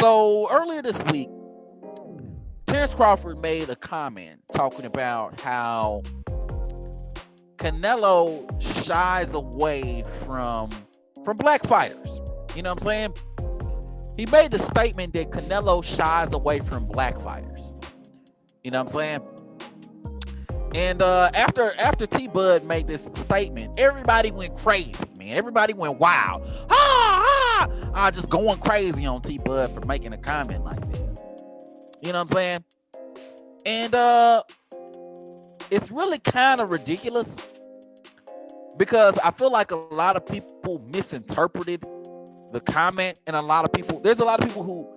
So earlier this week, Terence Crawford made a comment talking about how Canelo shies away from black fighters. You know what I'm saying? He made the statement that Canelo shies away from black fighters. You know what I'm saying? And after T Bud made this statement, everybody went crazy, man. Everybody went wild. Just going crazy on T Bud for making a comment like that. You know what I'm saying? And it's really kind of ridiculous because I feel like a lot of people misinterpreted the comment, and there's a lot of people who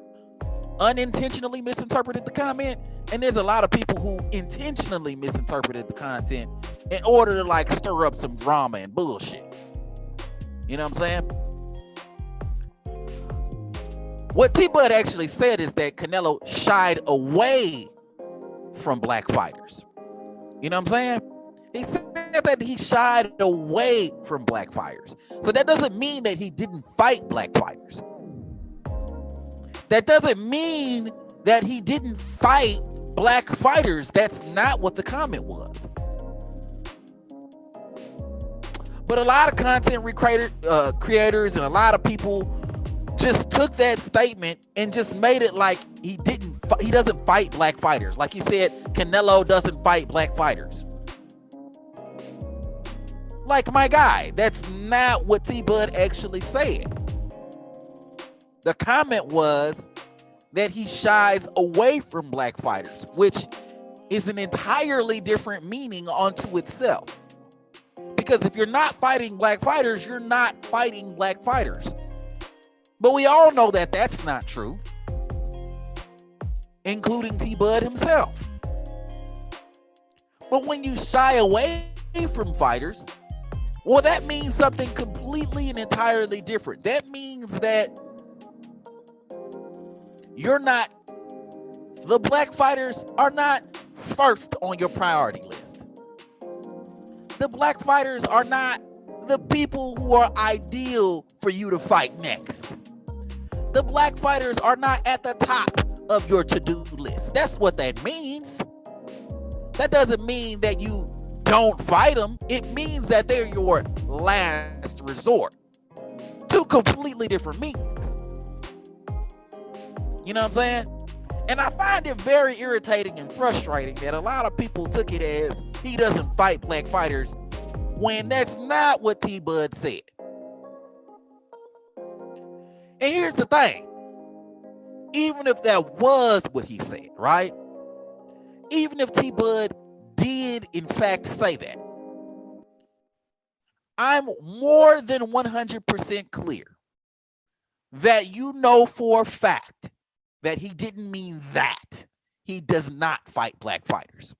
unintentionally misinterpreted the comment, and there's a lot of people who intentionally misinterpreted the content in order to like stir up some drama and bullshit. You know what I'm saying? What T-Bud actually said is that Canelo shied away from black fighters. You know what I'm saying? He said that he shied away from black fighters. So that doesn't mean that he didn't fight black fighters. That doesn't mean that he didn't fight black fighters. That's not what the comment was. But a lot of content creators and a lot of people just took that statement and just made it like he doesn't fight black fighters. Like he said, Canelo doesn't fight black fighters. Like, my guy, that's not what T-Bud actually said. The comment was that he shies away from black fighters, which is an entirely different meaning unto itself. Because if you're not fighting black fighters, you're not fighting black fighters. But we all know that that's not true, including T-Bud himself. But when you shy away from fighters, well, that means something completely and entirely different. That means that the black fighters are not first on your priority list. The black fighters are not the people who are ideal for you to fight next. The black fighters are not at the top of your to-do list. That's what that means. That doesn't mean that you don't fight them. It means that they're your last resort. Two completely different meanings. You know what I'm saying? And I find it very irritating and frustrating that a lot of people took it as he doesn't fight black fighters when that's not what T-Bud said. And here's the thing. Even if that was what he said, right? Even if T-Bud did in fact say that, I'm more than 100% clear that you know for a fact that he didn't mean that. He does not fight black fighters.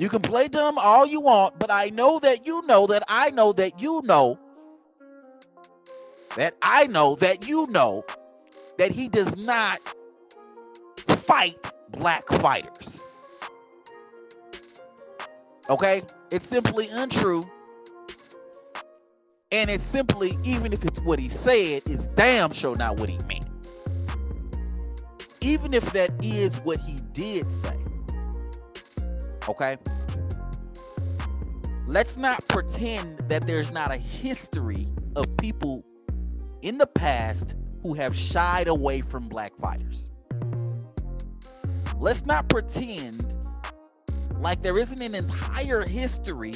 You can play dumb all you want, but I know that you know that I know that you know that I know that you know that he does not fight black fighters. Okay? It's simply untrue. And it's simply, even if it's what he said, it's damn sure not what he meant. Even if that is what he did say. Okay? Let's not pretend that there's not a history of people in the past who have shied away from black fighters. Let's not pretend like there isn't an entire history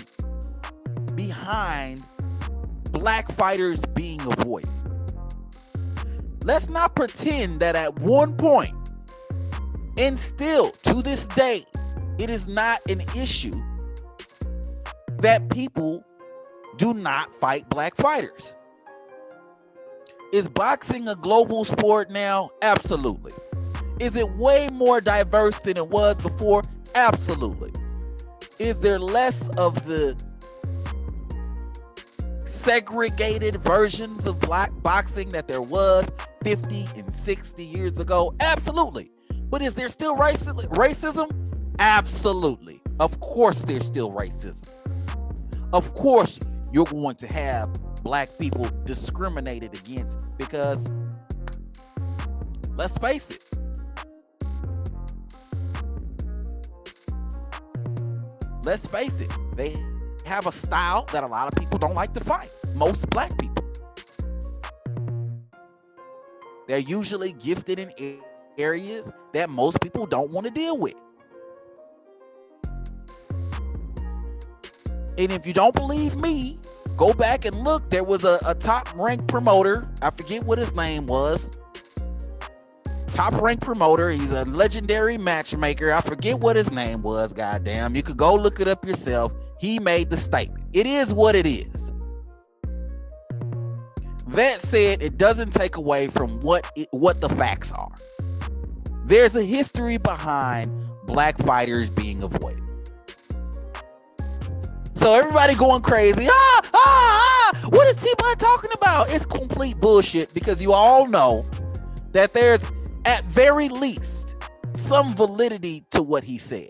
behind black fighters being avoided. Let's not pretend that at one point, and still to this day, it is not an issue that people do not fight black fighters. Is boxing a global sport now? Absolutely. Is it way more diverse than it was before? Absolutely. Is there less of the segregated versions of black boxing that there was 50 and 60 years ago? Absolutely. But is there still racism? Absolutely. Of course there's still racism. Of course you're going to have black people discriminated against because Let's face it. Let's face it. They have a style that a lot of people don't like to fight. Most black people. They're usually gifted in areas that most people don't want to deal with. And if you don't believe me, go back and look. There was a top-ranked promoter. I forget what his name was. Top-ranked promoter. He's a legendary matchmaker. I forget what his name was. Goddamn. You could go look it up yourself. He made the statement. It is what it is. That said, it doesn't take away from what the facts are. There's a history behind black fighters being avoided. So everybody going crazy. What is T-Bud talking about? It's complete bullshit, because you all know that there's at very least some validity to what he said.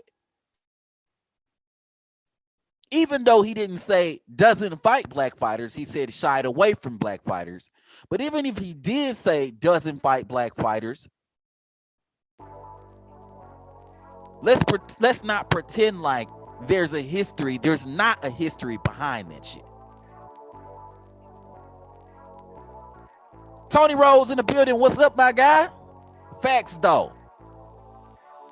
Even though he didn't say doesn't fight black fighters, he said shied away from black fighters. But even if he did say doesn't fight black fighters, let's not pretend like there's a history. There's not a history behind that shit. Tony Rose in the building. What's up, my guy? Facts, though.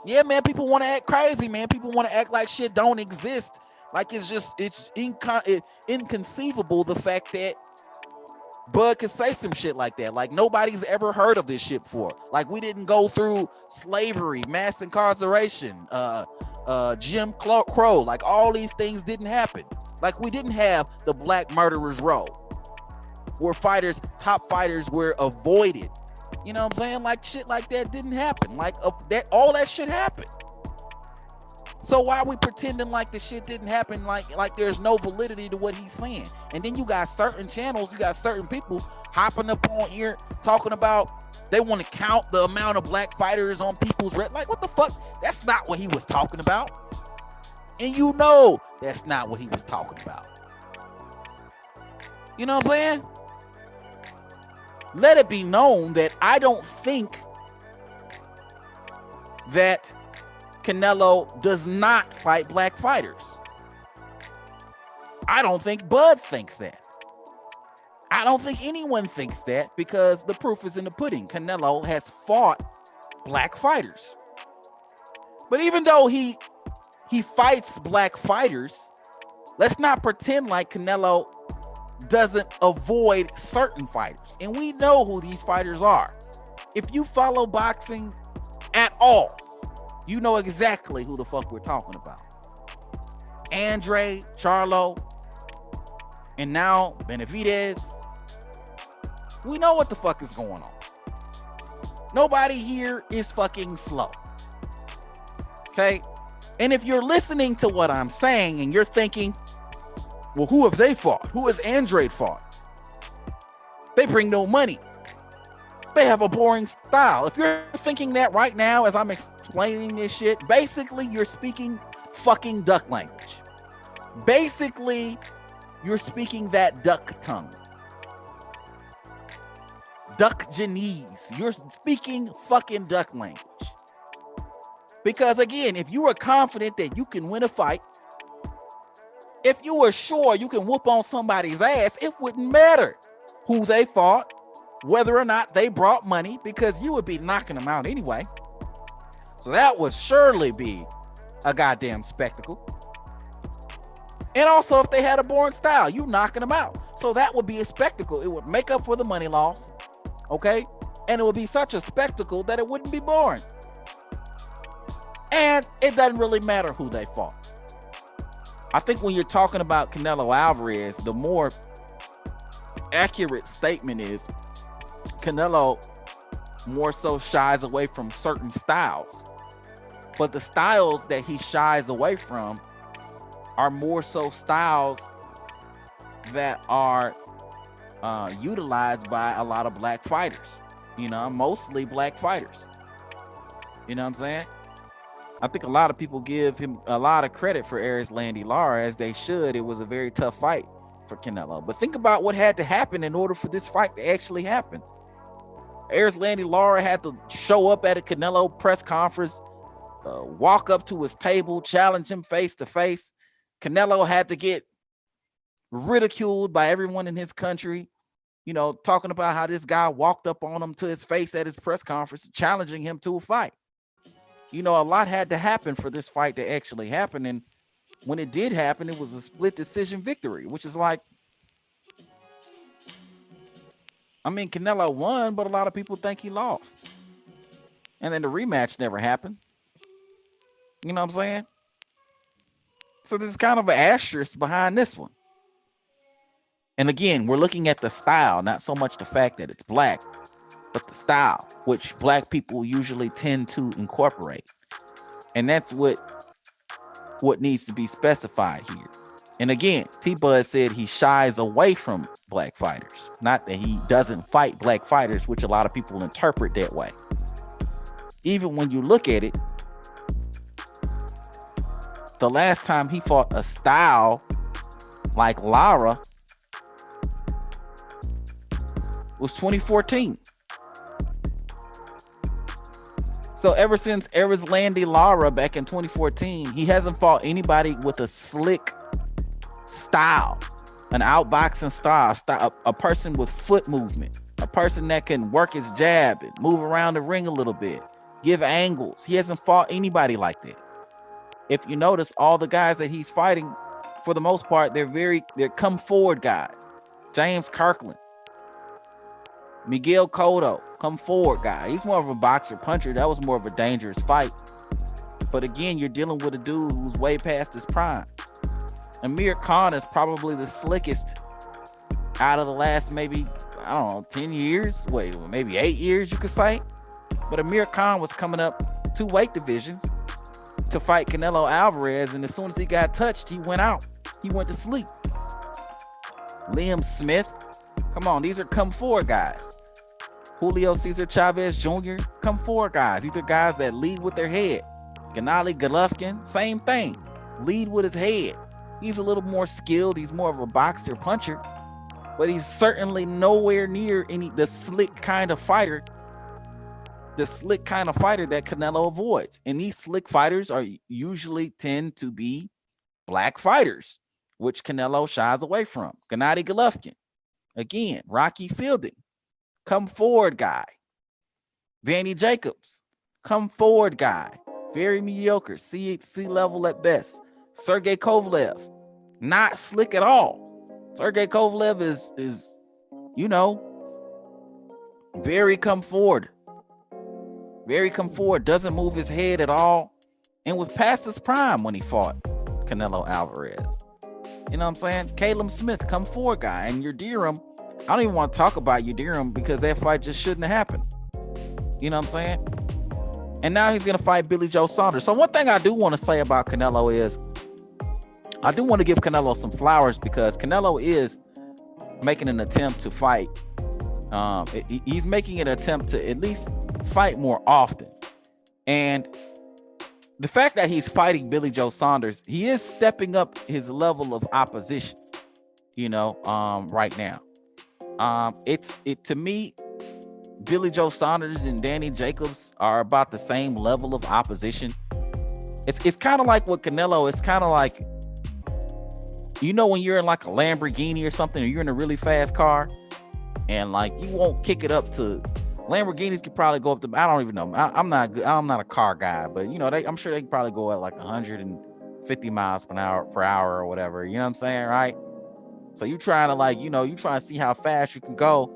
Yeah, man, people want to act crazy, man. People want to act like shit don't exist. Like it's inconceivable, the fact that Bud could say some shit like that. Like nobody's ever heard of this shit before. Like we didn't go through slavery, mass incarceration, Jim Crow. Like all these things didn't happen. Like we didn't have the Black Murderers Row, where top fighters were avoided. You know what I'm saying? Like shit like that didn't happen. Like all that shit happened. So why are we pretending like the shit didn't happen? Like there's no validity to what he's saying. And then you got certain channels, you got certain people hopping up on here talking about they want to count the amount of black fighters on people's like what the fuck? That's not what he was talking about. And you know that's not what he was talking about. You know what I'm saying? Let it be known that I don't think that Canelo does not fight black fighters. I don't think Bud thinks that. I don't think anyone thinks that, because the proof is in the pudding. Canelo has fought black fighters. But even though he fights black fighters, let's not pretend like Canelo doesn't avoid certain fighters. And we know who these fighters are. If you follow boxing at all, you know exactly who the fuck we're talking about. Andre, Charlo, and now Benavidez. We know what the fuck is going on. Nobody here is fucking slow. Okay? And if you're listening to what I'm saying and you're thinking, well, who have they fought? Who has Andre fought? They bring no money. They have a boring style. If you're thinking that right now as I'm explaining this shit, basically you're speaking fucking duck language. Basically, you're speaking that duck tongue. Duck Janese. You're speaking fucking duck language. Because again, if you were confident that you can win a fight, if you were sure you can whoop on somebody's ass, it wouldn't matter who they fought, whether or not they brought money, because you would be knocking them out anyway. So that would surely be a goddamn spectacle. And also, if they had a boring style, you knocking them out. So that would be a spectacle. It would make up for the money loss. Okay? And it would be such a spectacle that it wouldn't be boring. And it doesn't really matter who they fought. I think when you're talking about Canelo Alvarez, the more accurate statement is Canelo more so shies away from certain styles. But the styles that he shies away from are more so styles that are utilized by a lot of black fighters. You know, mostly black fighters. You know what I'm saying? I think a lot of people give him a lot of credit for Landy Lara, as they should. It was a very tough fight for Canelo. But think about what had to happen in order for this fight to actually happen. Landy Lara had to show up at a Canelo press conference, walk up to his table, challenge him face to face. Canelo had to get ridiculed by everyone in his country, talking about how this guy walked up on him to his face at his press conference, challenging him to a fight. A lot had to happen for this fight to actually happen. And when it did happen, it was a split decision victory, which is like, Canelo won, but a lot of people think he lost. And then the rematch never happened. You know what I'm saying? So there's kind of an asterisk behind this one. And again, we're looking at the style, not so much the fact that it's black, but the style, which black people usually tend to incorporate. And that's what needs to be specified here. And again, T-Bud said he shies away from black fighters, not that he doesn't fight black fighters, which a lot of people interpret that way. Even when you look at it, the last time he fought a style like Lara was 2014. So ever since Landy Lara back in 2014, he hasn't fought anybody with a slick style, an outboxing style, a person with foot movement, a person that can work his jab and move around the ring a little bit, give angles. He hasn't fought anybody like that. If you notice, all the guys that he's fighting, for the most part, they're come forward guys. James Kirkland, Miguel Cotto, come forward guy. He's more of a boxer puncher. That was more of a dangerous fight. But again, you're dealing with a dude who's way past his prime. Amir Khan is probably the slickest out of the last maybe, 10 years. Wait, maybe 8 years, you could say. But Amir Khan was coming up 2 weight divisions to fight Canelo Alvarez, and as soon as he got touched, he went out. He went to sleep. Liam Smith, come on, these are come forward guys. Julio Cesar Chavez Jr., come forward guys. These are guys that lead with their head. Gennady Golovkin, same thing. Lead with his head. He's a little more skilled. He's more of a boxer puncher, but he's certainly nowhere near the slick kind of fighter that Canelo avoids. And these slick fighters usually tend to be black fighters, which Canelo shies away from. Gennady Golovkin, again, Rocky Fielding, come forward guy. Danny Jacobs, come forward guy. Very mediocre, C level at best. Sergey Kovalev, not slick at all. Sergey Kovalev is very come forward. Very come forward, doesn't move his head at all, and was past his prime when he fought Canelo Alvarez. You know what I'm saying? Caleb Smith, come forward guy. And Yildirim, I don't even want to talk about Yildirim because that fight just shouldn't have happened. You know what I'm saying? And now he's going to fight Billy Joe Saunders. So one thing I do want to say about Canelo is I do want to give Canelo some flowers because Canelo is making an attempt to fight. He's making an attempt to at least fight more often. And the fact that he's fighting Billy Joe Saunders, he is stepping up his level of opposition, right now. To me, Billy Joe Saunders and Danny Jacobs are about the same level of opposition. It's kind of like with Canelo, it's kind of like, when you're in like a Lamborghini or something, or you're in a really fast car and like you won't kick it up to Lamborghinis can probably go up to, I don't even know. I'm not a car guy, but I'm sure they can probably go at like 150 miles per hour or whatever. You know what I'm saying? Right. So you trying to you trying to see how fast you can go.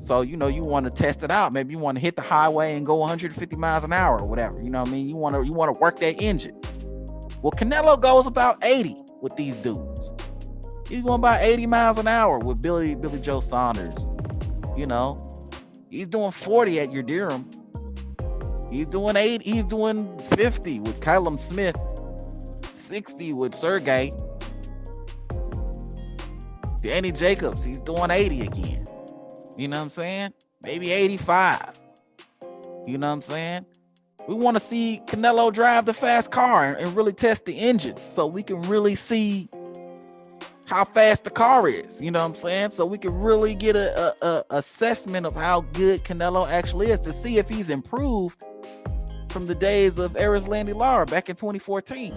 So, you want to test it out. Maybe you want to hit the highway and go 150 miles an hour or whatever. You know what I mean? You want to work that engine. Well, Canelo goes about 80 with these dudes. He's going about 80 miles an hour with Billy Joe Saunders. He's doing 40 at Yildirim. He's doing 8. He's doing 50 with Callum Smith. 60 with Sergey. Danny Jacobs, he's doing 80 again. You know what I'm saying? Maybe 85. You know what I'm saying? We want to see Canelo drive the fast car and really test the engine so we can really see how fast the car is, you know what I'm saying? So we can really get a assessment of how good Canelo actually is, to see if he's improved from the days of Erislandy Lara back in 2014.